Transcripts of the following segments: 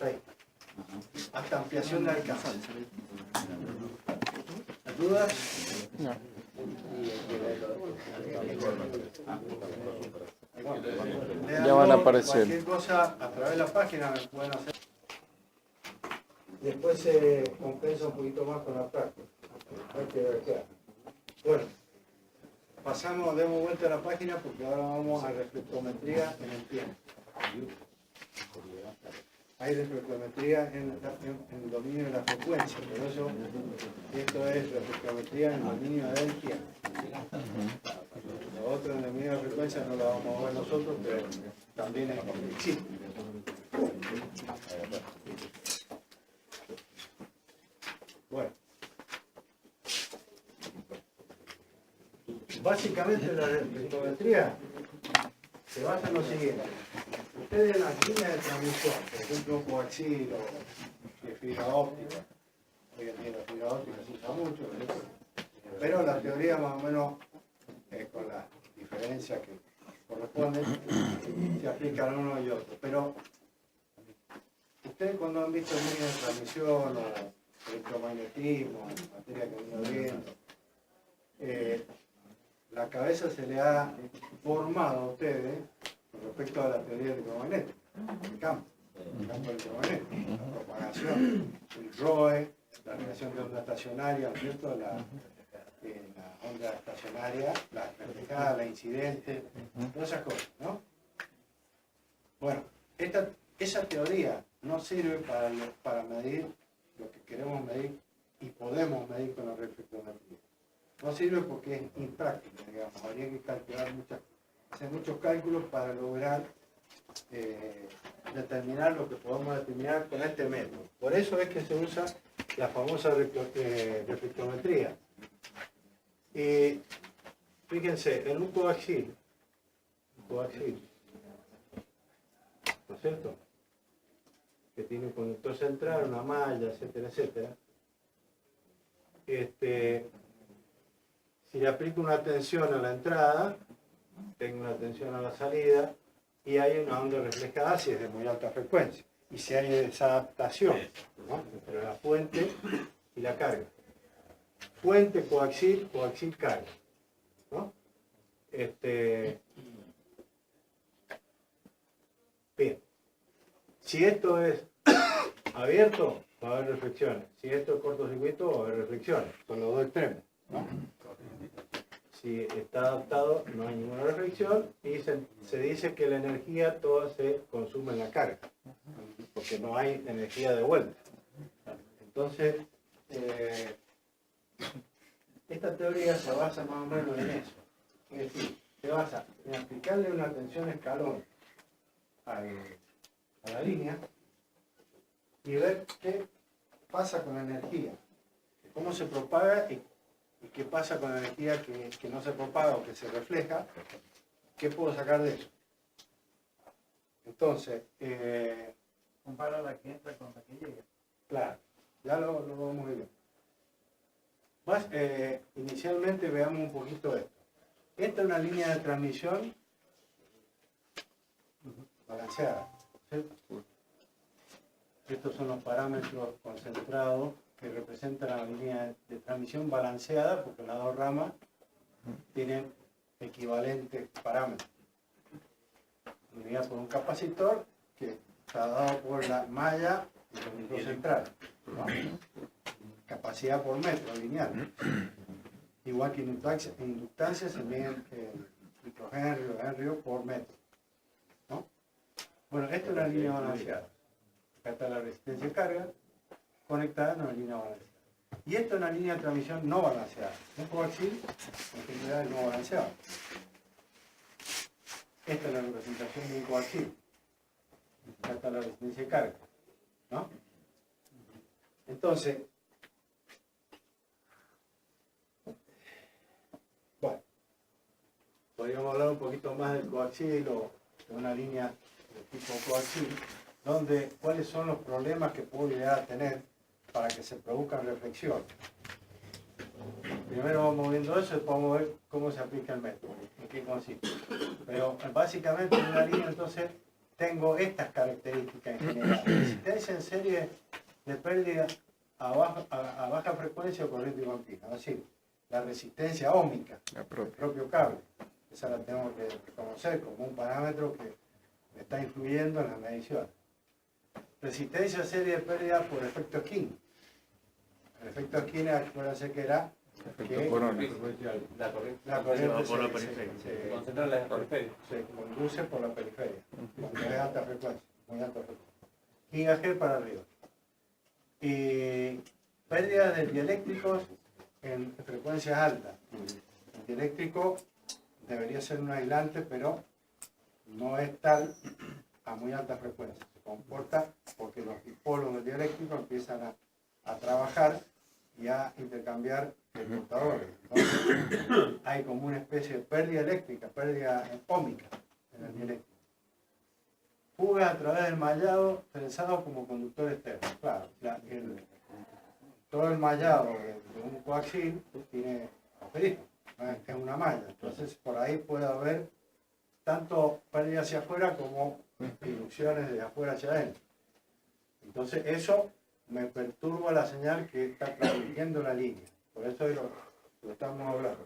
hasta ahí. Hasta ampliación de alcance. ¿Dudas? No. Ya van a aparecer. Cualquier cosa a través de la página me pueden hacer. Después se compensa un poquito más con la práctica. Bueno, demos vuelta a la página porque ahora vamos a reflectometría en el tiempo. Hay reflectometría en el dominio de la frecuencia, por eso esto es reflectometría en el dominio del tiempo. Lo otro en el dominio de la frecuencia no lo vamos a ver nosotros, pero también existe. Bueno, básicamente la reflectometría se basa en lo siguiente. Ustedes en las líneas de transmisión, por ejemplo, un coaxil o de fibra óptica, hoy en día la fibra óptica se usa mucho, pero la teoría más o menos, con las diferencias que corresponden, se aplican uno y otro. Pero ustedes cuando han visto líneas de transmisión o electromagnetismo, materia que vino viendo, la cabeza se le ha formado a ustedes con respecto a la teoría electromagnética, el campo electromagnético, la propagación, el ROE, la relación de onda estacionaria, ¿cierto? La onda estacionaria, la reflejada, la incidente, todas esas cosas, ¿no? Bueno, esa teoría no sirve para medir lo que queremos medir y podemos medir con la reflectometría. No sirve porque es impráctico, digamos, habría que hacer muchos cálculos para lograr determinar lo que podemos determinar con este método. Por eso es que se usa la famosa reflectometría. Fíjense, en un coaxil, ¿no es cierto? Que tiene un conductor central, una malla, etcétera, etcétera. Si le aplico una tensión a la entrada, tengo una tensión a la salida y hay una onda reflejada si es de muy alta frecuencia y si hay desadaptación, ¿no? Entre la fuente y la carga. Fuente, coaxil, carga, ¿no? Bien. Si esto es abierto, va a haber reflexiones. Si esto es cortocircuito, va a haber reflexiones. Son los dos extremos, ¿no? Si está adaptado, no hay ninguna reflexión y se dice que la energía toda se consume en la carga, porque no hay energía de vuelta. Entonces, esta teoría se basa más o menos en eso. Es decir, se basa en aplicarle una tensión escalón a la línea y ver qué pasa con la energía, cómo se propaga y qué pasa con la energía que no se propaga o que se refleja, qué puedo sacar de eso. Entonces, compara la que entra con la que llega. Claro, ya lo vamos a ver. Inicialmente veamos un poquito esto. Esta es una línea de transmisión balanceada, ¿cierto? Estos son los parámetros concentrados que representan la línea de transmisión balanceada, porque las dos ramas tienen equivalentes parámetros. Unida por un capacitor que está dado por la malla y el conductor central, ¿no? Capacidad por metro lineal. Igual que inductancia se miden microhenry o henry por metro, ¿no? Bueno, esta es una línea balanceada. Acá está la resistencia de carga conectada en una línea balanceada. Y esta es una línea de transmisión no balanceada. Un coaxil en general es no balanceado. Esta es la representación de un coaxil. Acá está la resistencia de carga, ¿no? Entonces, bueno, podríamos hablar un poquito más del coaxil o de una línea de tipo coaxil, donde cuáles son los problemas que puedo llegar a tener para que se produzcan reflexiones. Primero vamos viendo eso y después vamos a ver cómo se aplica el método, en qué consiste. Pero básicamente en una línea entonces tengo estas características en general. Resistencia en serie de pérdida a baja frecuencia o corriente continua. Es decir, la resistencia óhmica del propio cable. Esa la tenemos que reconocer como un parámetro que está influyendo en las mediciones. Resistencia a serie de pérdida por efecto Skin. El efecto Skin, acuérdense que era que la corriente se concentra en la periferia. se conduce por la periferia, cuando es alta frecuencia, muy alta frecuencia. GHz para arriba. Y pérdidas de dieléctricos en frecuencias altas. El dieléctrico debería ser un aislante, pero no es tal a muy alta frecuencia. Se comporta porque los dipolos del dieléctrico empiezan a trabajar y a intercambiar portadores. Entonces hay como una especie de pérdida eléctrica, pérdida óhmica en el dieléctrico. Fugas a través del mallado trenzado como conductor externo. Claro, todo el mallado de un coaxil tiene asterisco, es una malla. Entonces por ahí puede haber tanto pérdida hacia afuera como inducciones de afuera hacia adentro. Entonces eso me perturba la señal que está transmitiendo la línea. Por eso es lo estamos hablando.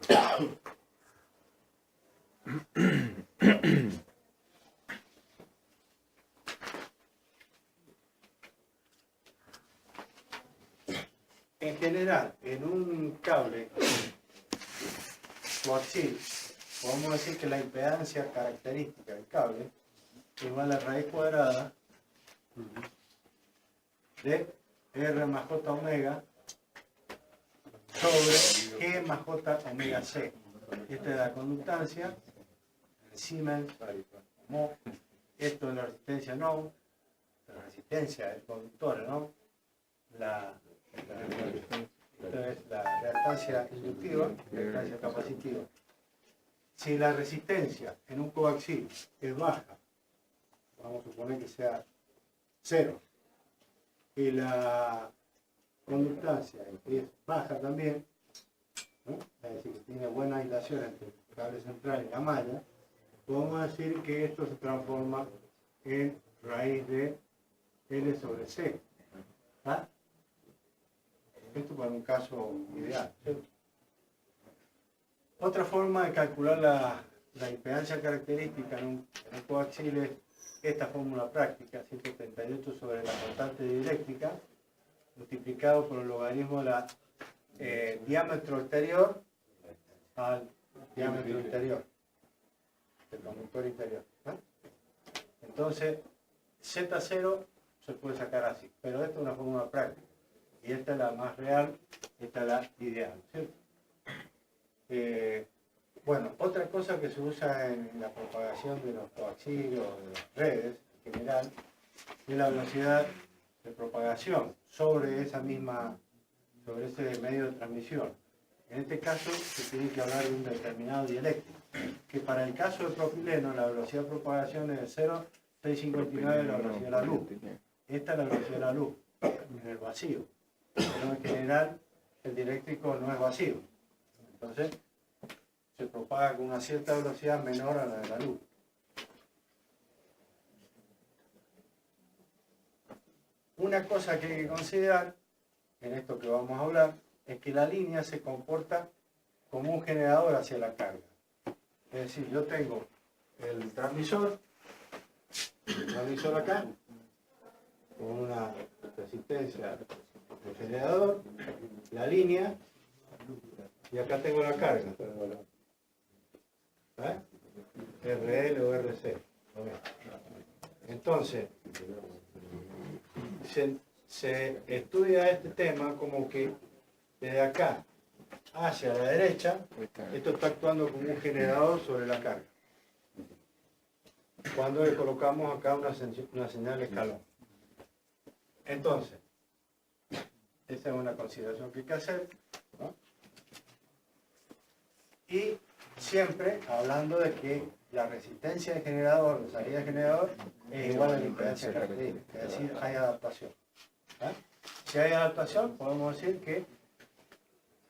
En general, en un cable coaxil, podemos decir que la impedancia característica del cable es igual a raíz cuadrada de R más J omega sobre G más J omega C. Esta es la conductancia, el Siemens, mho. Esto es la resistencia no, la resistencia del conductor, ¿no? Esta es la reactancia inductiva, la reactancia capacitiva. Si la resistencia en un coaxil es baja, vamos a suponer que sea 0, y la conductancia es baja también, ¿no? Es decir, que tiene buena aislación entre el cable central y la malla, podemos decir que esto se transforma en raíz de L sobre C. ¿Ah? Esto para un caso ideal, ¿cierto? Otra forma de calcular la impedancia característica en un coaxil es esta fórmula práctica, 138 sobre la constante dieléctrica, multiplicado por el logaritmo de la diámetro exterior al diámetro interior, del conductor interior. ¿No? Entonces, Z0 se puede sacar así, pero esta es una fórmula práctica. Y esta es la más real, esta es la ideal, ¿cierto? Bueno, otra cosa que se usa en la propagación de los coaxiles o de las redes en general es la velocidad de propagación sobre ese medio de transmisión. En este caso se tiene que hablar de un determinado dieléctrico, que para el caso de propileno la velocidad de propagación es de 0,659 de la velocidad de la luz. Esta es la velocidad de la luz en el vacío. Pero en general el dieléctrico no es vacío. Entonces se propaga con una cierta velocidad menor a la de la luz. Una cosa que hay que considerar en esto que vamos a hablar es que la línea se comporta como un generador hacia la carga. Es decir, yo tengo el transmisor acá, con una resistencia de generador, la línea, y acá tengo la carga. RL o RC. Entonces, se estudia este tema como que desde acá hacia la derecha, esto está actuando como un generador sobre la carga. Cuando le colocamos acá una señal de escalón. Entonces, esa es una consideración que hay que hacer, ¿no? Y siempre hablando de que la resistencia del generador, la salida del generador, es igual a la impedancia característica, es decir, hay adaptación. ¿Ah? Si hay adaptación, podemos decir que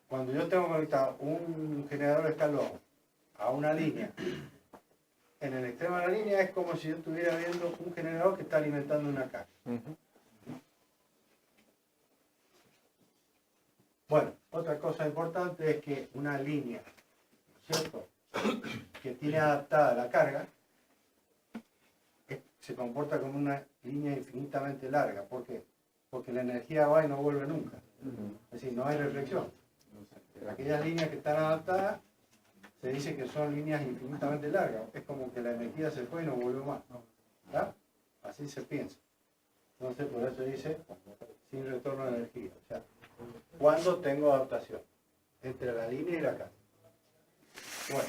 cuando yo tengo conectado un generador de escalón a una línea en el extremo de la línea es como si yo estuviera viendo un generador que está alimentando una carga. Bueno, otra cosa importante es que una línea, ¿cierto?, que tiene adaptada la carga, se comporta como una línea infinitamente larga. ¿Por qué? Porque la energía va y no vuelve nunca. Es decir, no hay reflexión. Aquellas líneas que están adaptadas, se dice que son líneas infinitamente largas. Es como que la energía se fue y no volvió más. ¿Verdad? Así se piensa. Entonces, por eso dice, sin retorno de energía. O sea, cuando tengo adaptación entre la línea y la carga. Bueno,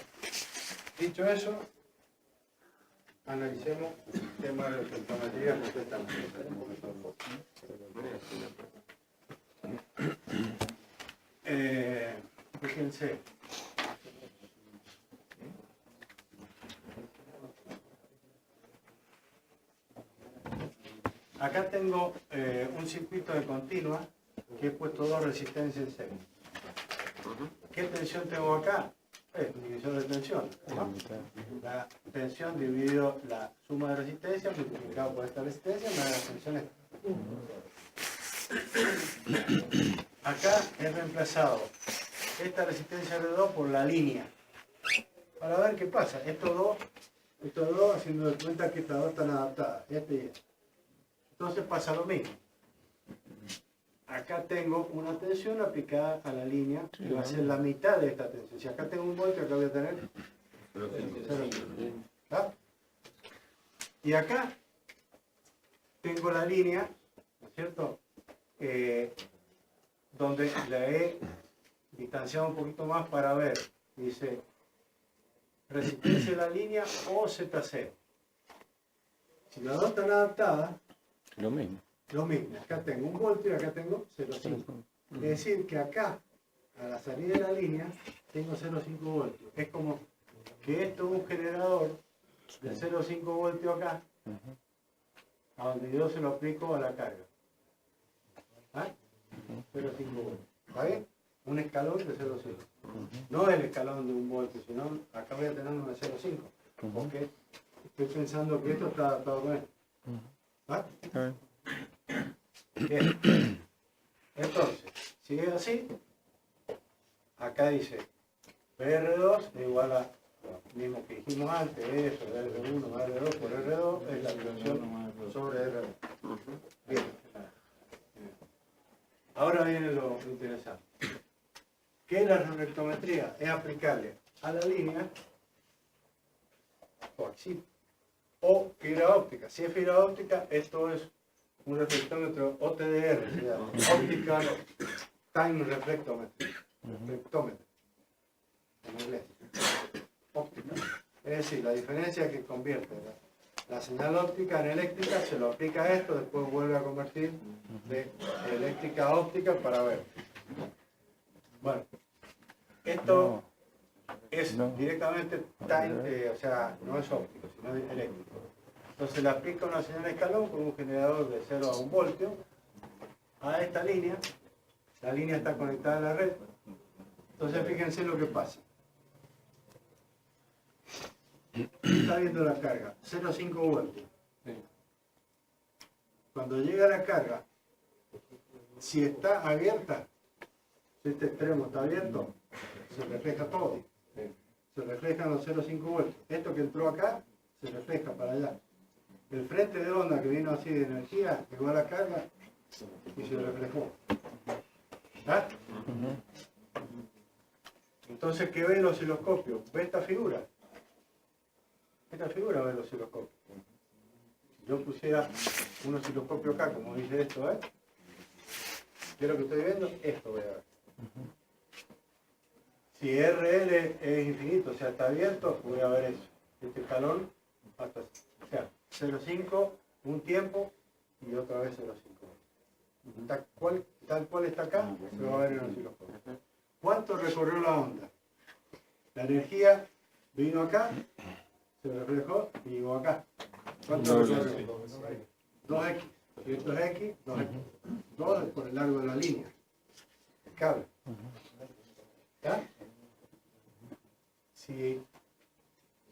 dicho eso, analicemos el tema de la reflectometría completamente. Fíjense. Acá tengo un circuito de continua que he puesto dos resistencias en serie. ¿Qué tensión tengo acá? División de tensión, ¿no? La tensión dividido la suma de resistencia multiplicado por esta resistencia me da la tensión esta. Acá he reemplazado esta resistencia R2 por la línea para ver qué pasa. Estos dos haciendo de cuenta que estas dos están adaptadas, este y este. Entonces pasa lo mismo. Acá tengo una tensión aplicada a la línea que va a ser la mitad de esta tensión. Si acá tengo un voltio, acá voy a tener 0,5. ¿Está? Y acá tengo la línea, ¿no es cierto?, donde la he distanciado un poquito más para ver. Dice resistencia de la línea o Z0. Si las dos están adaptadas, Lo mismo. lo mismo, acá tengo un voltio y acá tengo 0,5. Es decir, que acá, a la salida de la línea, tengo 0,5 voltios. Es como que esto es un generador de 0,5 voltios acá, a donde yo se lo aplico a la carga. ¿Ah? 0,5 voltios. ¿Está bien? Un escalón de 0,5. No el escalón de un voltio, sino acá voy a tener uno de 0,5. Porque estoy pensando que esto está adaptado con esto. ¿Ah? Bien. Entonces, si es así, acá dice PR2 es igual a lo mismo que dijimos antes, eso, R1 más R2 por R2 es la tensión sobre R2. Bien. Ahora viene lo interesante. ¿Qué es la reflectometría? Es aplicarle a la línea coaxial o fibra óptica. Si es fibra óptica, esto es un reflectómetro OTDR, se llama, Optical Time Reflectometry, reflectómetro, en inglés, óptica. Es decir, la diferencia es que convierte la señal óptica en eléctrica, se lo aplica a esto, después vuelve a convertir de eléctrica a óptica para ver. Bueno, esto es directamente time, o sea, no es óptico, sino eléctrico. Entonces le aplica una señal de escalón con un generador de 0 a 1 voltio a esta línea. La línea está conectada a la red. Entonces fíjense lo que pasa. Está viendo la carga, 0,5 voltios. Cuando llega la carga, si está abierta, si este extremo está abierto, se refleja todo. Se reflejan los 0,5 voltios. Esto que entró acá, se refleja para allá. El frente de onda que vino así de energía, llegó a la carga y se reflejó. ¿Ah? Entonces, ¿qué ve el osciloscopio? ¿Ve esta figura? Esta figura ve el osciloscopio. Si yo pusiera un osciloscopio acá, como dice esto, ¿eh? ¿Qué es lo que estoy viendo? Esto voy a ver. Si RL es infinito, o sea, está abierto, voy a ver eso. Este escalón, hasta, o sea, 0,5, un tiempo y otra vez 0,5. Tal cual está acá, se va a ver en el osciloscopio. ¿Cuánto recorrió la onda? La energía vino acá, se reflejó y llegó acá. ¿Cuánto recorrió? 2x. Si esto es x, 2x. 2 es por el largo de la línea. El cable. ¿Está? Si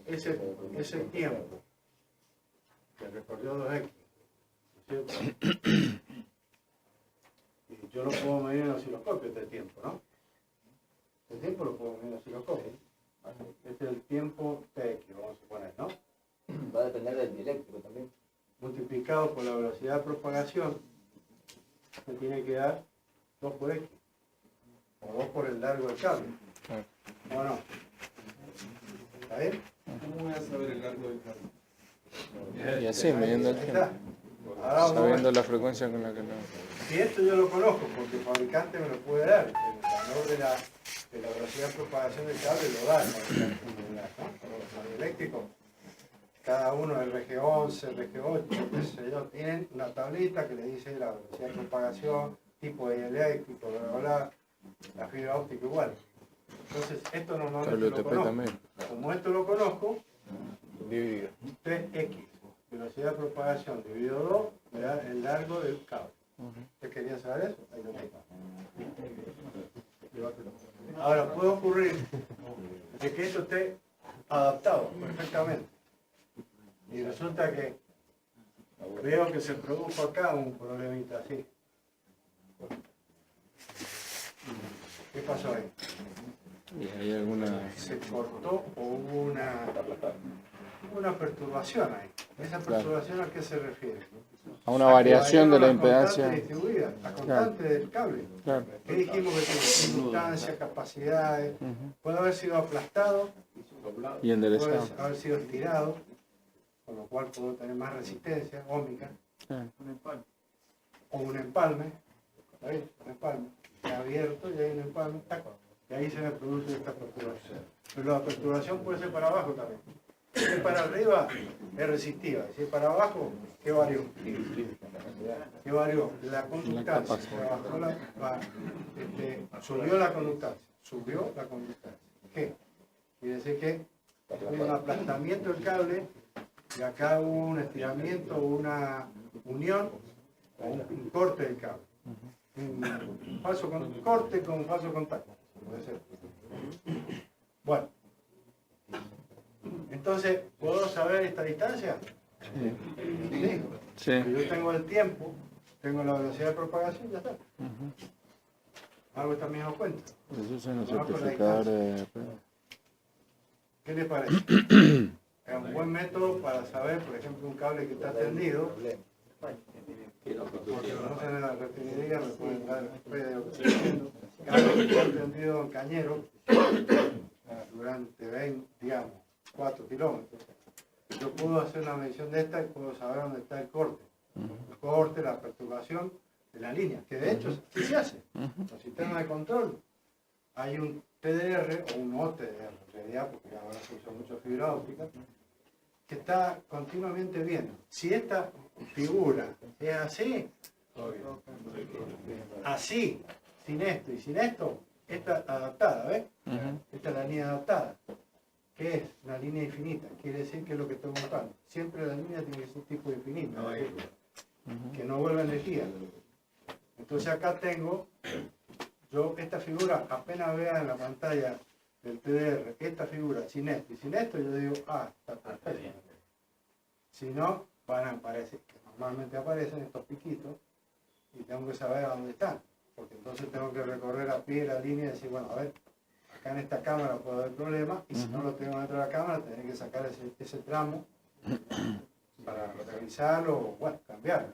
ese tiempo que recorrió 2x, ¿no es cierto? Y yo lo puedo medir en el osciloscopio este tiempo, ¿no? Este tiempo lo puedo medir en el osciloscopio. Este es el tiempo TX, vamos a suponer, ¿no? Va a depender del dieléctrico también. Multiplicado por la velocidad de propagación, me tiene que dar 2 por X, o 2 por el largo del cable. ¿O no? ¿Está bien? ¿Cómo voy a saber el largo del cable? Y así, midiendo el Ahí tiempo. está. Ahora vamos a ver. Sabiendo la frecuencia con la que lo... Si esto yo lo conozco, porque el fabricante me lo puede dar, el valor de la velocidad de propagación del cable lo da el fabricante, ¿no? Pero los radioeléctricos, cada uno, el RG11, el RG8, qué sé yo, tienen una tablita que le dice la velocidad de propagación, tipo de eléctrico, bla, bla, bla, la fibra óptica igual. Entonces, esto normalmente Cable lo UTP conozco. también. Como esto lo conozco, Dividido. 3X, velocidad de propagación dividido 2, me da el largo del cable. ¿Usted quería saber eso? Ahí lo tengo. Ahora, puede ocurrir de que esto esté adaptado perfectamente. Y resulta que veo que se produjo acá un problemita así. ¿Qué pasó ahí? Y hay alguna... Se cortó o hubo una perturbación ahí. ¿Esa perturbación a qué se refiere? A una variación de la Constante impedancia. distribuida, la constante del cable. Claro. ¿Qué dijimos que tiene inductancia, capacidades? Puede haber sido aplastado, Y puede enderezado. haber sido estirado, con lo cual puedo tener más resistencia ómica, Claro. o un empalme, ¿está bien? Un empalme, está abierto y hay un empalme, tac, y ahí se me produce esta perturbación. Pero la perturbación puede ser para abajo también. Si es para arriba, es resistiva. Si es para abajo, ¿qué varió? ¿Qué varió? La conductancia. Subió la conductancia. Subió la conductancia. ¿Qué? Quiere decir que hubo un aplastamiento del cable y acá hubo un estiramiento, una unión o un corte del cable. Un falso corte con falso contacto. Puede ser. Bueno. Entonces, ¿puedo saber esta distancia? Sí. Sí. Yo tengo el tiempo, tengo la velocidad de propagación, ya está. Hago esta misma cuenta. Eso es en los Vamos por la certificadores de... ¿Qué le parece? Es un buen método para saber, por ejemplo, un cable que está tendido, porque conocen en la refinería, me pueden dar fe de lo que estoy diciendo, cable que está tendido en cañero durante 20, digamos, 4 kilómetros. Yo puedo hacer una medición de esta y puedo saber dónde está el corte. El corte, la perturbación de la línea, que de hecho ¿qué se hace? Los sistemas de control. Hay un TDR o un OTDR en realidad, porque ahora se usa mucho fibra óptica, que está continuamente viendo. Si esta figura es así, así, sin esto y sin esto, esta adaptada, ¿ves? Esta es la línea adaptada. ¿Qué es? La línea infinita. Quiere decir que es lo que estoy montando. Siempre la línea tiene que ser tipo infinito, que no vuelva energía. Entonces acá tengo, yo esta figura, apenas vea en la pantalla del TDR, esta figura sin esto y sin esto, yo digo, ah, está perfecto. Si no, van a aparecer, que normalmente aparecen estos piquitos, y tengo que saber a dónde están. Porque entonces tengo que recorrer a pie la línea y decir, bueno, a ver, acá en esta cámara puede haber problemas, y si no lo tengo dentro de la cámara, tendré que sacar ese tramo para revisarlo o, bueno, cambiarlo.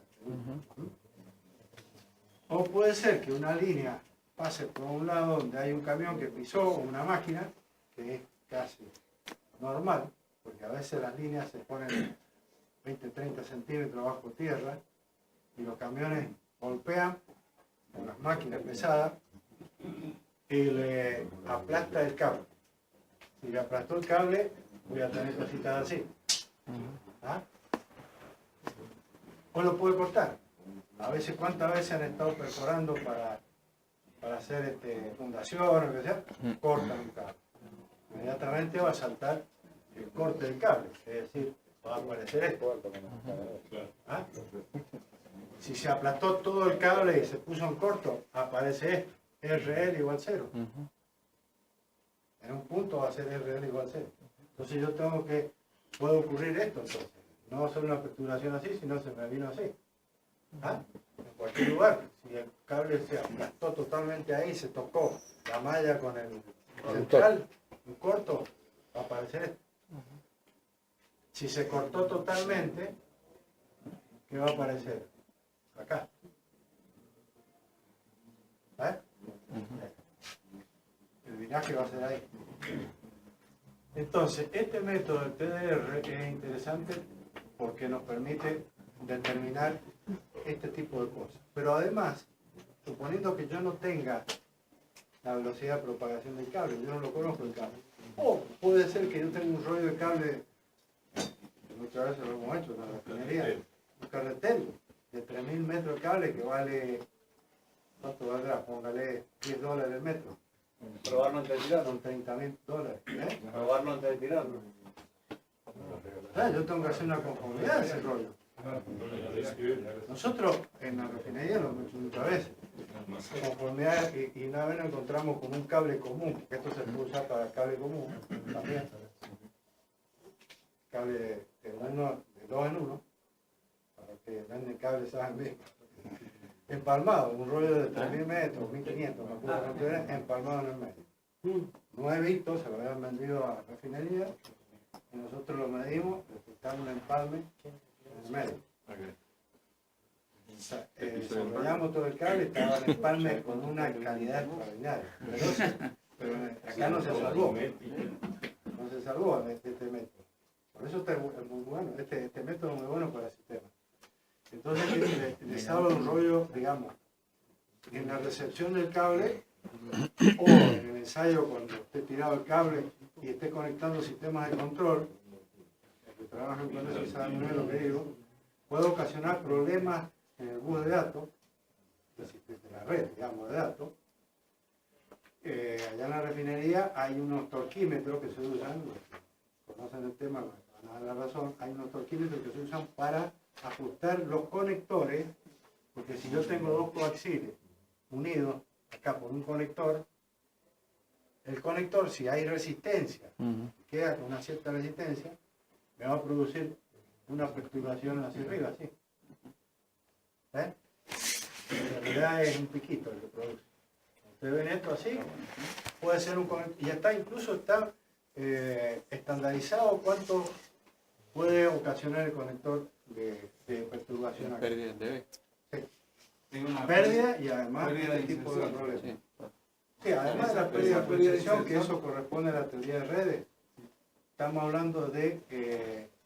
O puede ser que una línea pase por un lado donde hay un camión que pisó una máquina, que es casi normal, porque a veces las líneas se ponen 20-30 centímetros bajo tierra y los camiones golpean con las máquinas pesadas y le aplasta el cable. Si le aplastó el cable, voy a tener cositas así. ¿Ah? O lo puede cortar. A veces, ¿cuántas veces han estado perforando para hacer fundación o lo que sea? Cortan un cable. Inmediatamente va a saltar el corte del cable, es decir, va a aparecer esto. ¿Ah? Si se aplastó todo el cable y se puso en corto, aparece esto, RL igual 0. En un punto va a ser RL igual 0. Entonces yo puede ocurrir esto entonces. No solo una perturbación así, sino se me vino así. ¿Ah? En cualquier lugar, si el cable se aplastó totalmente ahí, se tocó la malla con el central, un corto, va a aparecer esto. Si se cortó totalmente, ¿qué va a aparecer? Acá. ¿Eh? El viraje va a ser ahí. Entonces, este método del TDR es interesante porque nos permite determinar este tipo de cosas. Pero además, suponiendo que yo no tenga la velocidad de propagación del cable, yo no lo conozco el cable. O puede ser que yo tenga un rollo de cable, que muchas veces lo hemos hecho en la refinería, un carretel de 3.000 metros de cable que vale, ¿cuánto valdrá? Póngale $10 el metro. Probarlo antes de tirarlo. Son $30.000. ¿Eh? Probarlo antes de tirarlo. Yo tengo que hacer una conformidad de ese rollo. Nosotros en la refinería lo hemos hecho muchas veces. Conformidad, y una vez nos encontramos con un cable común, porque esto se puede usar para el cable común también. Cable de 2 en 1, para que venden cables, saben bien. Empalmado, un rollo de 3.000 metros, 1.500, no acuerdo cuánto era, empalmado en el medio. Nuevito, se lo habían vendido a la refinería, y nosotros lo medimos, detectamos un empalme en el medio. Desarrollamos todo el cable, estaba el empalme con una calidad extraordinaria. Pero acá no se salvó. No se salvó este método. Por eso este es muy bueno, este método es muy bueno para el sistema. Entonces le salva un rollo, digamos, en la recepción del cable o en el ensayo cuando esté tirado el cable y esté conectando sistemas de control, los que trabajan con eso saben muy bien lo que digo, puede ocasionar problemas en el bus de datos, de la red, digamos, de datos. Allá en la refinería hay unos torquímetros que se usan, los que conocen el tema van a dar la razón, hay unos torquímetros que se usan para ajustar los conectores, porque si yo tengo dos coaxiles unidos acá por un conector, el conector, si hay resistencia, queda con una cierta resistencia, me va a producir una perturbación hacia arriba, así. ¿Eh? En realidad es un piquito el que produce. Ustedes ven esto así, puede ser un conector, y incluso está estandarizado cuánto puede ocasionar el conector de perturbación acá. Pérdida de Sí. Pérdida y además este tipo de problemas. Sí. Sí, además de la pérdida de inserción, que eso corresponde a la teoría de redes, estamos hablando de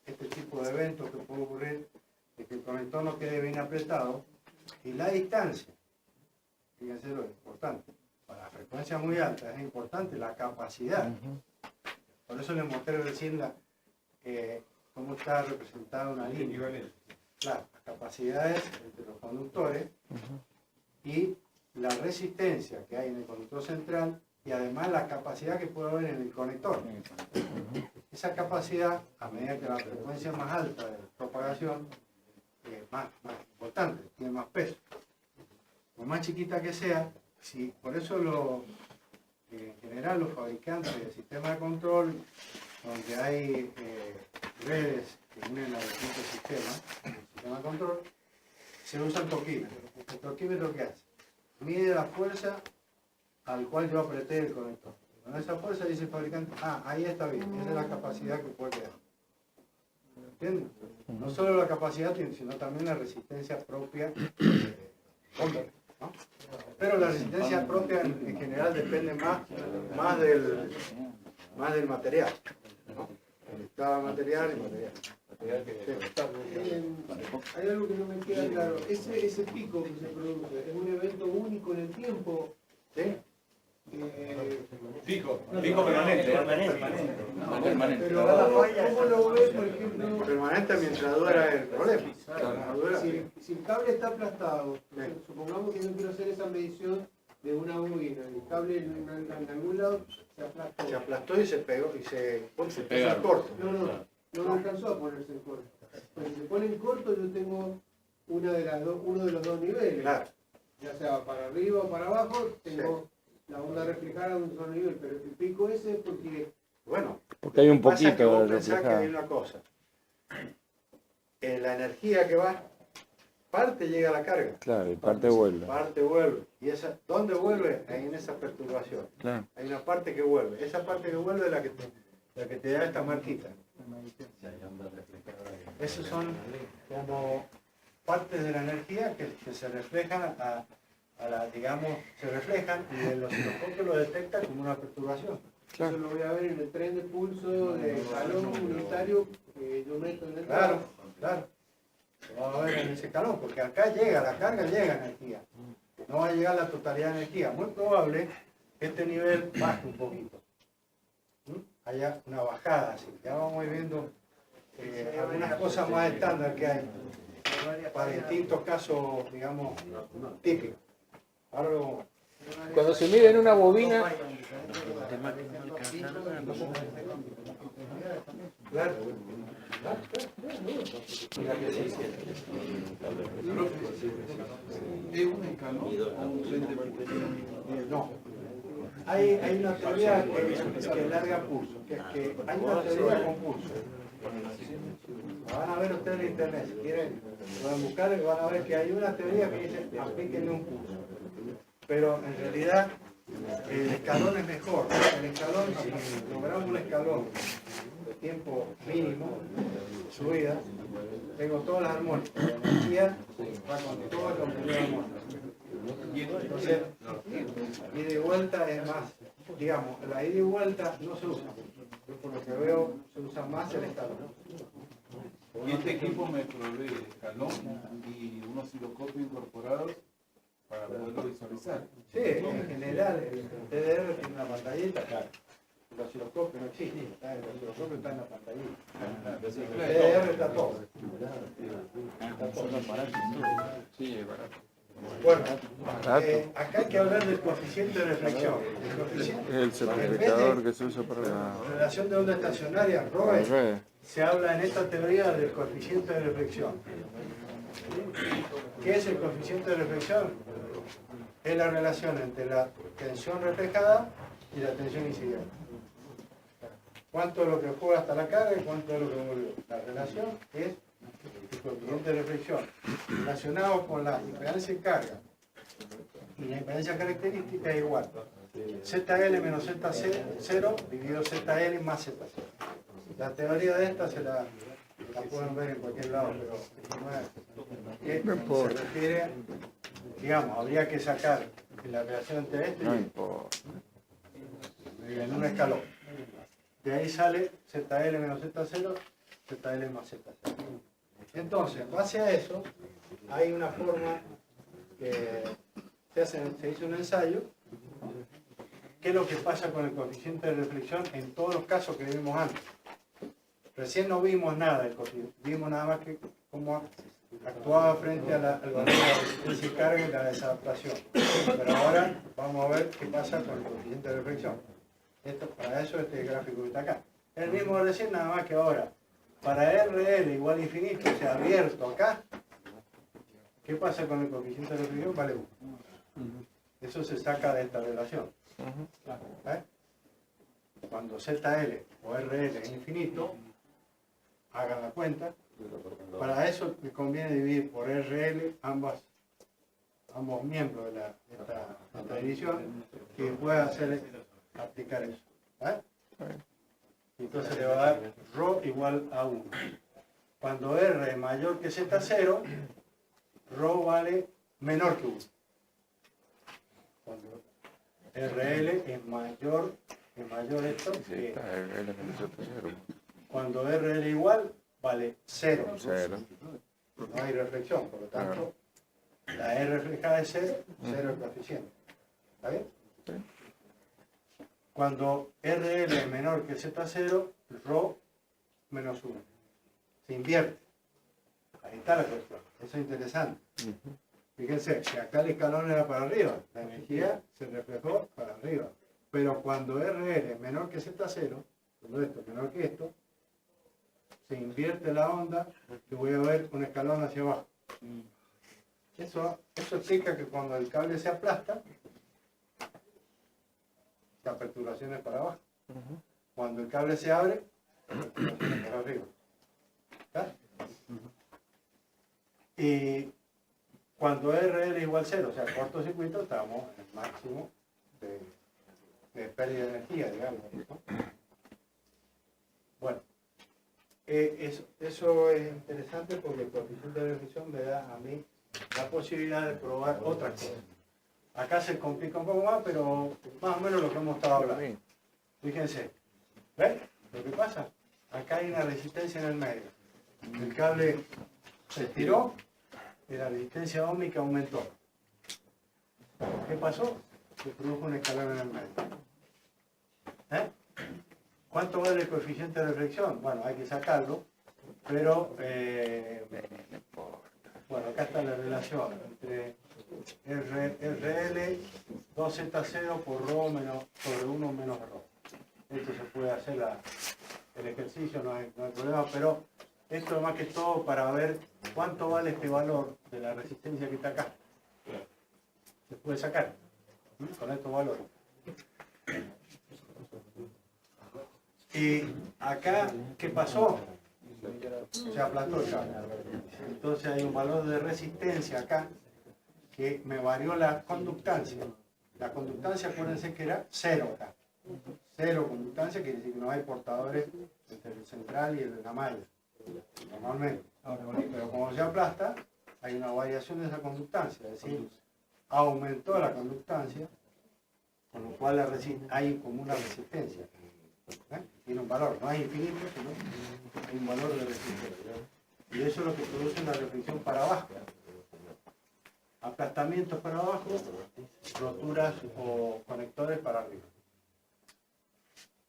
este tipo de eventos que puede ocurrir, de que el conector no quede bien apretado, y la distancia, fíjense lo importante, para frecuencias muy altas es importante la capacidad. Por eso les mostré recién cómo está representada una línea. Claro, las capacidades entre los conductores y la resistencia que hay en el conductor central y además la capacidad que puede haber en el conector. Esa capacidad, a medida que la frecuencia es más alta de propagación, es más importante, tiene más peso. Por más chiquita que sea, por eso en general los fabricantes de sistemas de control, donde hay redes que unen a distintos sistemas, el sistema de control, se usan torquímetros. ¿El torquímetro qué hace? Mide la fuerza al cual yo apreté el conector. Con esa fuerza dice el fabricante, ahí está bien, esa es la capacidad que puede quedar. ¿Entienden? No solo la capacidad, sino también la resistencia propia ¿no? Pero la resistencia propia en general depende más del material, ¿no? El estado material y material. Hay algo que no me queda claro. Ese pico que se produce es un evento único en el tiempo. ¿Sí? Pico permanente. Pero ¿cómo lo ves, por ejemplo? Permanente mientras dura el problema. Si el cable está aplastado, supongamos que yo quiero hacer esa medición de una bobina, el cable en algún lado se aplastó. Se aplastó y se pegó y se pega. puso corto. No alcanzó a ponerse en corto. Pero si se pone en corto, yo tengo uno de los dos niveles. Claro. Ya sea para arriba o para abajo, tengo la onda reflejada de un solo nivel. Pero el pico ese es porque Bueno, Porque hay un pasa que poquito vos de pensás que hay reflejado. una cosa. La energía que va, parte llega a la carga. Claro, y parte vuelve. Parte vuelve. ¿Y esa, dónde vuelve? Ahí en esa perturbación. Claro. Hay una parte que vuelve. Esa parte que vuelve es la que te da esta marquita. Esos son como partes de la energía que se reflejan a la, digamos, se reflejan y el osciloscopio lo detecta como una perturbación. Eso lo voy a ver en el tren de pulso de calor unitario que yo meto en el Claro, claro. Lo vamos a ver en ese calor, porque acá llega, la carga llega energía. No va a llegar la totalidad de energía. Muy probable que este nivel baje un poquito. Haya una bajada así. Ya vamos a ir viendo algunas cosas más estándar que hay para distintos casos, digamos, típicos. Ahora lo vamos a ver. Cuando se mide en una bobina, Claro. Mira que sí. ¿Es un escalón o un tren de pulso? No. Hay una teoría que larga pulso, que hay una teoría con pulso. La van a ver ustedes en internet, si quieren, pueden buscar y van a ver que hay una teoría que dice aplíquenle un pulso. Pero en realidad el escalón es mejor. El escalón, si logramos un escalón de tiempo mínimo de subida, tengo todas las armónicas, la energía va con todo el contenido armónico. Entonces, ida y vuelta es más, digamos, la ida y vuelta no se usa. Yo por lo que veo se usa más el escalón. Y este equipo me provee escalón y unos osciloscopios incorporados para poderlo visualizar. Sí, en general el TDR tiene una pantallita, claro. El osciloscopio no existe, el osciloscopio está en la pantallita. El TDR está todo. Está todo. sí, es barato. Bueno, Barato. acá hay que hablar del coeficiente de reflexión. El coeficiente, Es el certificador que se usa para la relación de onda estacionaria, ROE, red. se habla en esta teoría del coeficiente de reflexión. ¿Qué es el coeficiente de reflexión? Es la relación entre la tensión reflejada y la tensión incidente. ¿Cuánto es lo que fue hasta la carga y cuánto es lo que volvió? La relación es el coeficiente de reflexión relacionado con la impedancia en carga y la impedancia característica es igual. ZL menos Z0 dividido ZL más Z0. La teoría de esta la pueden ver en cualquier lado, pero se refiere, digamos, habría que sacar la relación entre esto No y importa. en un escalón. De ahí sale ZL menos Z0, ZL más Z0. Entonces, en base a eso, hay una forma que se hizo un ensayo. ¿Qué es lo que pasa con el coeficiente de reflexión en todos los casos que vimos antes? Recién no vimos nada del coeficiente, vimos nada más que cómo actuaba frente al valor de la resistencia y carga y la desadaptación. Pero ahora vamos a ver qué pasa con el coeficiente de reflexión. Para eso este gráfico que está acá. El mismo de recién, nada más que ahora. Para RL igual a infinito, o sea, abierto acá, ¿qué pasa con el coeficiente de reflexión? Vale 1. Eso se saca de esta relación. ¿Eh? Cuando ZL o RL es infinito, hagan la cuenta. Para eso me conviene dividir por RL ambos miembros de esta división que pueda aplicar eso. ¿Eh? Entonces le va a dar ρ igual a 1. Cuando R es mayor que Z0, ρ vale menor que 1. Cuando RL es mayor esto Sí, que está el elemento cero. cuando RL igual vale 0. Cero. No hay reflexión, por lo tanto, la R reflejada es 0, 0 el coeficiente. ¿Está bien? Sí. Cuando RL es menor que Z0, ρ menos 1. Se invierte. Ahí está la cuestión. Eso es interesante. Fíjense, que acá el escalón era para arriba, la energía se reflejó para arriba. Pero cuando RL es menor que Z0, cuando esto es menor que esto, se invierte la onda y voy a ver un escalón hacia abajo. Eso explica que cuando el cable se aplasta, la perturbación es para abajo. Cuando el cable se abre, para arriba. ¿Está? Y cuando RL igual 0, o sea, cortocircuito, estamos en el máximo de pérdida de energía, digamos, ¿no? Bueno, eso es interesante porque el coeficiente de reflexión me da a mí la posibilidad de probar otras cosas. Acá se complica un poco más, pero más o menos lo que hemos estado hablando. Fíjense, ¿ven lo que pasa? Acá hay una resistencia en el medio. El cable se estiró y la resistencia óhmica aumentó. ¿Qué pasó? Se produjo un escalón en el medio. ¿Cuánto vale el coeficiente de reflexión? Bueno, hay que sacarlo, pero bueno, acá está la relación entre RL 2Z0 por ρ sobre 1 menos ρ. Esto se puede hacer el ejercicio, no hay problema, pero esto es más que todo para ver cuánto vale este valor de la resistencia que está acá. Se puede sacar con estos valores. Y acá, ¿qué pasó? Se aplastó el cable. Entonces hay un valor de resistencia acá que me varió la conductancia. La conductancia, acuérdense que era 0 acá. 0 conductancia quiere decir que no hay portadores entre el central y el de la malla, normalmente. Pero como se aplasta, hay una variación de esa conductancia, es decir, aumentó la conductancia, con lo cual hay como una resistencia. Tiene un valor, no es infinito, sino hay un valor de resistencia. Y eso es lo que produce una reflexión para abajo. Aplastamientos para abajo, roturas o conectores para arriba.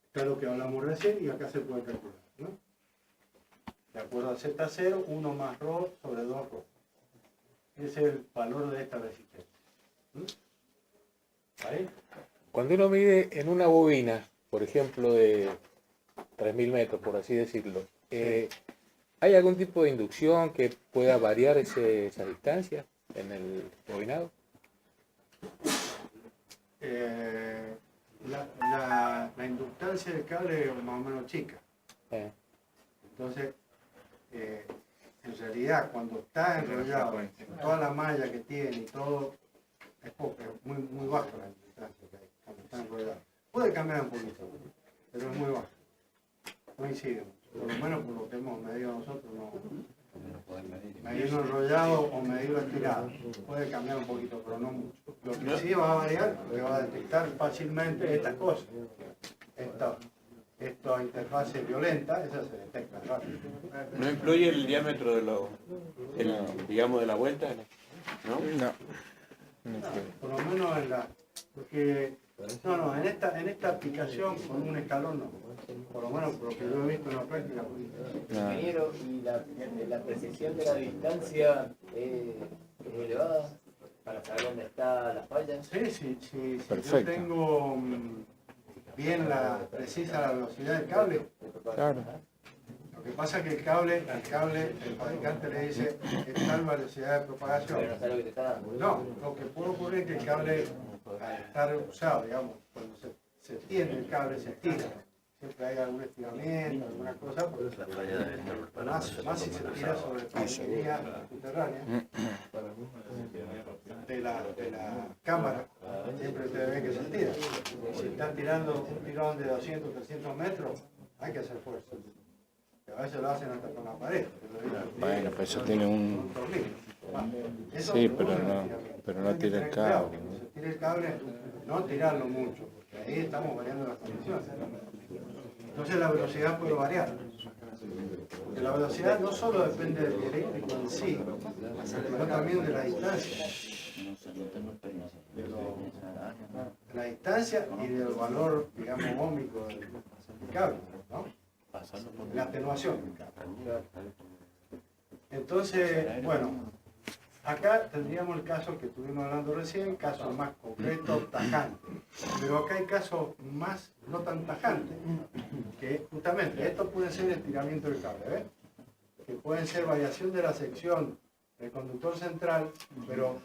Esto es lo que hablamos recién y acá se puede calcular, ¿no? De acuerdo a Z0, 1 más ρ sobre 2 ρ. Ese es el valor de esta resistencia. ¿Ahí? Cuando uno mide en una bobina, por ejemplo, de 3000 metros, por así decirlo, ¿hay algún tipo de inducción que pueda variar esa distancia en el bobinado? La inductancia del cable es más o menos chica. Entonces, en realidad, cuando está enrollado en toda la malla que tiene y todo, es muy, muy baja la inductancia que hay cuando está enrollado. Puede cambiar un poquito, pero es muy baja. No incide mucho. Por lo menos por lo que hemos medido nosotros, no. Medirlo enrollado o medirlo estirado. Puede cambiar un poquito, pero no mucho. Lo que sí va a variar, que va a detectar fácilmente estas cosas. Esta interfase violenta, esa se detecta rápido. ¿No influye el diámetro digamos, de la vuelta? ¿No? No. Por lo menos porque en esta aplicación con un escalón no. Por lo menos por lo que yo he visto en la práctica. Ingeniero, ¿y la precisión de la distancia es muy elevada para saber dónde está la falla? Sí. Perfecto. Yo tengo bien precisa la velocidad del cable. Claro. Lo que pasa es que el fabricante le dice es tal velocidad de propagación. Pero no sabe lo que te está dando. No, lo que puede ocurrir es que el cable, al estar usado, digamos, cuando se tiende el cable, se estira. Siempre hay algún estiramiento, alguna cosa, más si se tira sobre panería subterránea de la cámara, siempre ustedes ven que se tira. Si están tirando un tirón de 200, 300 metros, hay que hacer fuerza. A veces lo hacen hasta con la pared. Bueno, pues eso tiene un... Eso Sí, produce pero no hay que tira el tener cuidado. cable. Cuando se tira el cable, no tirarlo mucho, porque ahí estamos variando las condiciones. Entonces la velocidad puede variar. Porque la velocidad no solo depende del eléctrico en sí, sino también de la distancia. De la distancia y del valor, digamos, óhmico del cable, ¿no? La atenuación del cable. Entonces, bueno, acá tendríamos el caso que estuvimos hablando recién, caso más concreto, tajante. Pero acá hay casos más no tan tajantes, que justamente esto puede ser estiramiento del cable, ¿ves? Que pueden ser variación de la sección del conductor central, pero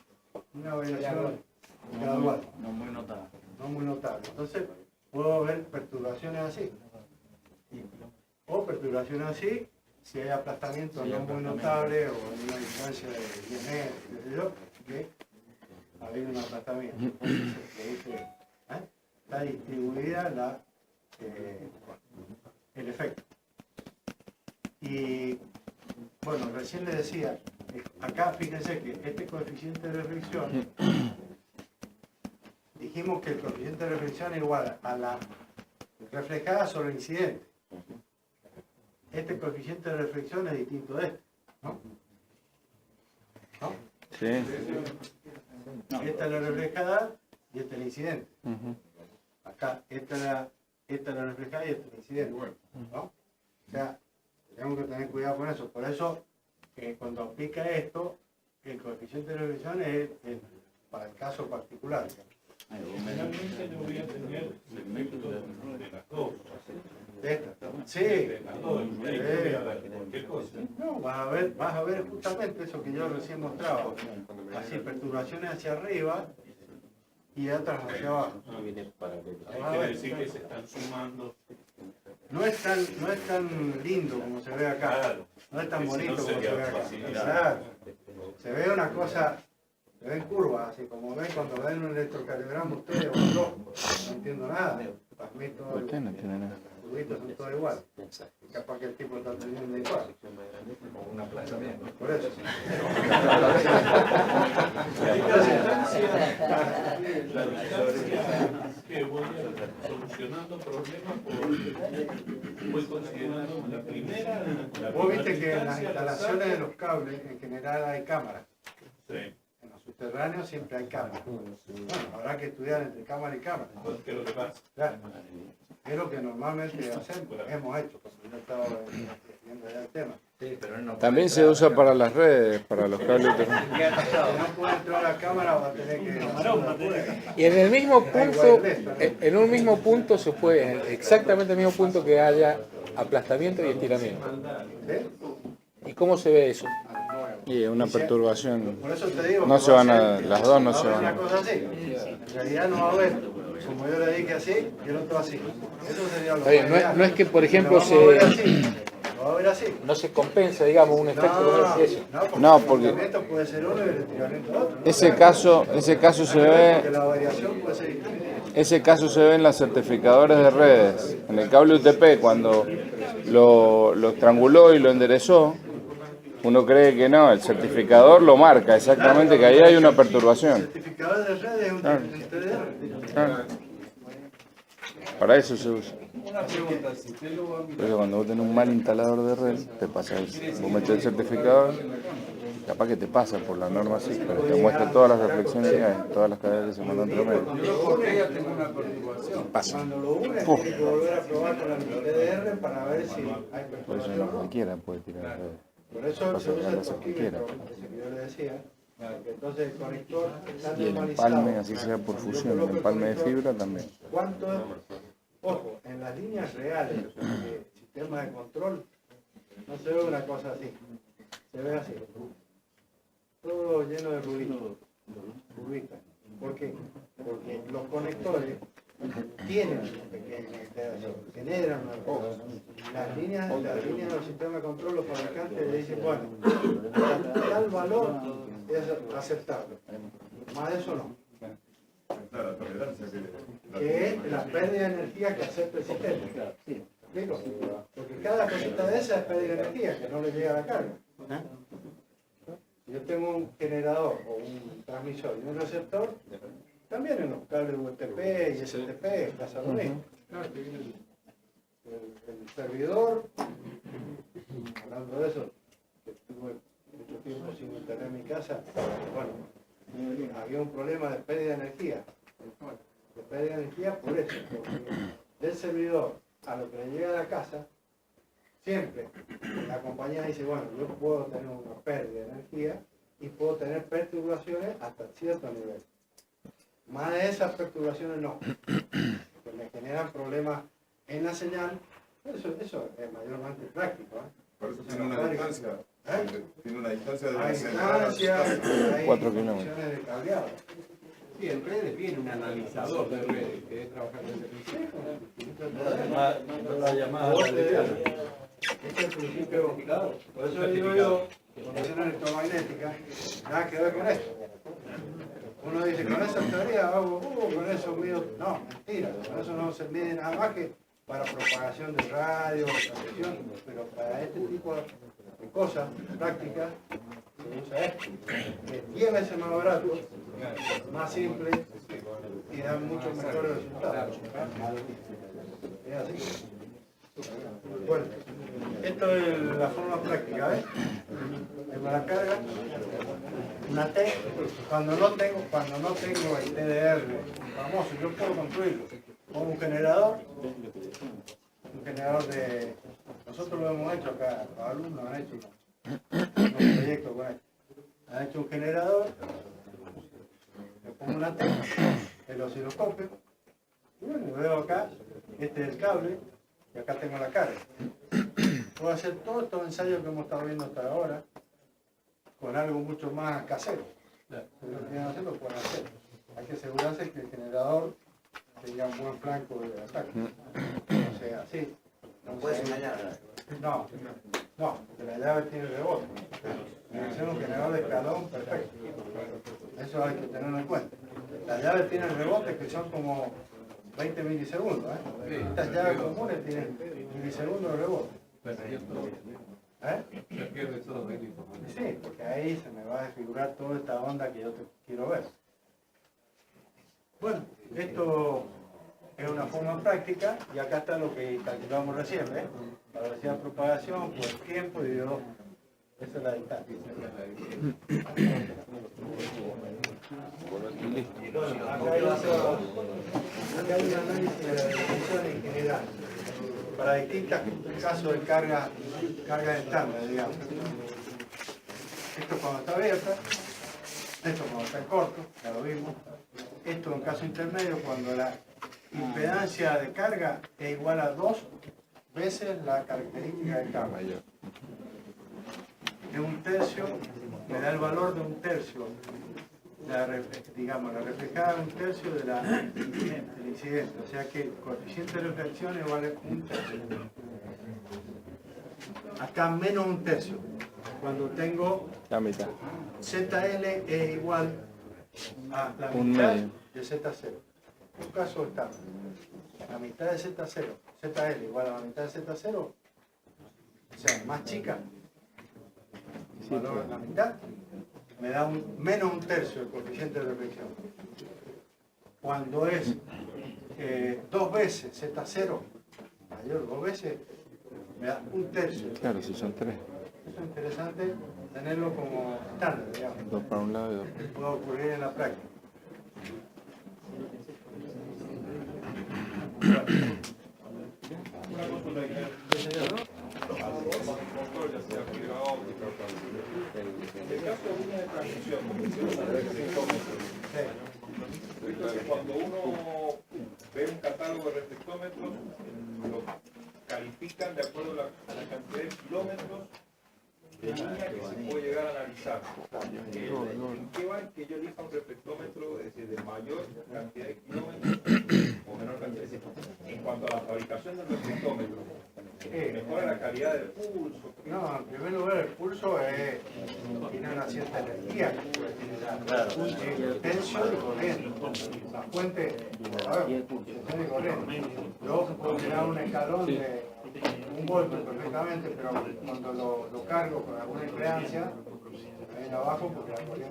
una variación gradual. No muy notable. No muy notable. Entonces, puedo ver perturbaciones así. o perturbaciones así, si hay aplastamiento no muy notable o en una distancia de 10 metros, qué sé yo, que ha habido un aplastamiento. Entonces se produce, está distribuida el efecto. Y bueno, recién les decía, acá fíjense que este coeficiente de reflexión, dijimos que el coeficiente de reflexión es igual a la reflejada sobre el incidente. Este coeficiente de reflexión es distinto de este, ¿no? ¿No? Sí. Esta es la reflejada y este es el incidente. Ujú. Acá, esta es la reflejada y este es el incidente, ¿no? O sea, tenemos que tener cuidado con eso. Por eso, cuando aplica esto, el coeficiente de reflexión es para el caso particular. Finalmente yo voy a tener segmentos de las dos. De esta. Sí. De las dos. Ahí voy a ver cualquier cosa. No, vas a ver justamente eso que yo recién mostraba. Así, perturbaciones hacia arriba y otras hacia abajo. Quiere decir que se están sumando. No es tan lindo como se ve acá. Claro. No es tan Que si bonito no como se sería ve acá. facilidad. Exacto. Se ve una cosa, se ven curvas, así como ven cuando ven un electrocardiograma ustedes o un loco. No entiendo nada. Para mí todo ¿Por qué no tiene nada? los tubitos son todos iguales. Capaz que el tipo está teniendo igual. Como un aplazamiento. Por eso. La distancia que voy solucionando problemas voy considerando la primera. Vos viste que en las instalaciones de los cables en general hay cámaras. Sí. En los subterráneos siempre hay cámaras. Bueno, habrá que estudiar entre cámara y cámara. Entonces, ¿qué es lo que pasa? Claro. Es lo que normalmente hacemos, hemos hecho, porque yo estaba viendo ya el tema. Sí, pero él no También se usa para las redes, para los cables. Si no puede entrar a la cámara va a tener que... Y en el mismo punto, en un mismo punto se puede, en exactamente el mismo punto que haya aplastamiento y estiramiento. ¿Sí? ¿Y cómo se ve eso? Y es una perturbación. Por eso te digo... No que se va van a a, ser- las dos no va a se haber van una a. cosa así. En realidad no va a haber, como yo le dije así, y el otro así. Eso sería lo Está bien, ideal. no es que, por Lo ejemplo, vamos a ver se, así. Lo va a ver así. no se compensa, digamos, un efecto como ese. No, el porque- estiramiento puede ser uno y el estiramiento otro. ¿no? Ese caso se Porque ve, la variación puede ser distinta. ese caso se ve en las certificadores de redes. En el cable UTP, cuando lo estranguló y lo enderezó, uno cree que no, el certificador lo marca exactamente que ahí hay una El perturbación. certificador de red es un Claro. TDR. Ah, para eso se usa. Una pregunta, si usted lo va a mirar. Porque cuando vos tenés un mal instalador de red, te pasa eso. Vos metés el certificador, capaz que te pasa por la norma así, pero te muestra todas las reflexiones que hay, todas las cadenas que se mandan entre medio. Yo porque ya tengo una perturbación. Pasa. Cuando lo unes, Puf. tienes que volver a probar con el TDR para ver si hay Por eso perturbación no o no. cualquiera puede tirar redes. Por eso Pasa se usa que el lo hace cualquiera. parquímetro, ese que yo le decía. Porque entonces el conector está Y el normalizado. empalme, así sea por fusión, el empalme de fibra también. ¿Cuánto es? Ojo, en las líneas reales de sistema de control no se ve una cosa así. Se ve así. Todo lleno de ruiditos. Curvitas. ¿Por qué? Porque los conectores tienen una pequeña alteración, generan una alteración. Las líneas del sistema de control, los fabricantes le dicen, bueno, tal valor es aceptable. Más de eso no. Que es la pérdida de energía que acepta el sistema. ¿Explico? Porque cada cosita de esa es pérdida de energía, que no le llega la carga. Si yo tengo un generador o un transmisor y un receptor, también en los cables UTP y STP pasa lo mismo. El servidor, hablando de eso, que tuve mucho tiempo sin internet en mi casa, bueno, había un problema de pérdida de energía. De pérdida de energía por eso, porque del servidor a lo que le llega a la casa, siempre la compañía dice, bueno, yo puedo tener una pérdida de energía y puedo tener perturbaciones hasta cierto nivel. Más de esas perturbaciones no, que me generan problemas en la señal. Eso es mayormente práctico. Por eso tiene una distancia. Tiene una distancia de Hay 60 grados. distancia, hay 4 kilómetros. condiciones de cableado. Sí, en redes viene un analizador de redes que es trabajar desde el La llamada radial. Este es el principio, claro. Por eso digo yo, función electromagnética, nada que ver con esto. Uno dice, con esa teoría hago, con eso mido. No, mentira, con eso no se mide nada más que para propagación de radio, transmisión, pero para este tipo de cosas prácticas se usa esto, que es 10 veces más barato, más simple y da mucho mejores resultados. Es así. Bueno, esto es la forma práctica, ¿ves? Tengo la carga, una T, cuando no tengo el TDR famoso, yo puedo construirlo con un generador de, nosotros lo hemos hecho acá, los alumnos han hecho unos proyectos con esto, han hecho un generador, le pongo una T, el osciloscopio, y bueno, veo acá, este es el cable, y acá tengo la carga. Puedo hacer todos estos ensayos que hemos estado viendo hasta ahora con algo mucho más casero. Si lo quieren hacer, lo pueden hacer. Hay que asegurarse que el generador tenga un buen flanco de ataque. O sea, así. No puedes engañar. No, porque la llave tiene rebote. Tiene que ser un generador de escalón perfecto. Eso hay que tenerlo en cuenta. Las llaves tienen rebotes que son como 20 milisegundos. Estas llaves comunes tienen milisegundos de rebote. Sí, porque ahí se me va a desfigurar toda esta onda que yo quiero ver. Bueno, esto es una forma práctica y acá está lo que calculamos recién, ¿ves? La velocidad de propagación por el tiempo y yo, esa es la distancia. Bueno, acá hay un análisis de la definición en general para distintos casos de carga estándar, digamos. Esto cuando está abierta, esto cuando está en corto, ya lo vimos. Esto en caso intermedio, cuando la impedancia de carga es igual a 2 veces la característica de carga. De un tercio, me da el valor de un tercio, la reflejada de un tercio del incidente. O sea que el coeficiente de reflexión vale un tercio. Acá menos un tercio. Cuando tengo La mitad. ZL es igual a la Un mitad medio. de Z0. Un caso está la mitad de Z0, ZL igual a la mitad de Z0, o sea, más chica, el valor de la mitad, me da menos un tercio el coeficiente de reflexión. Cuando es 2 veces Z0, mayor, 2 veces, me da un tercio. Claro, si son 3. Eso es interesante tenerlo como estándar, digamos. 2 para un lado y 2 Que pueda ocurrir en la práctica. Una consulta que en el caso de líneas de transmisión, como hicieron los reflectómetros, cuando uno ve un catálogo de reflectómetros, lo califican de acuerdo a la cantidad de kilómetros de línea que se puede llegar a analizar. ¿En qué va que yo elija un reflectómetro de mayor cantidad de kilómetros o menor cantidad de kilómetros? En cuanto a la fabricación del reflectómetro, ¿mejora la calidad del pulso? No, en primer lugar el pulso tiene una cierta energía que puede generar. Tensión y corriente. La fuente, a ver, tensión y corriente. Yo puedo generar un escalón de 1 voltio perfectamente, pero cuando lo cargo con alguna impedancia, ahí abajo porque la corriente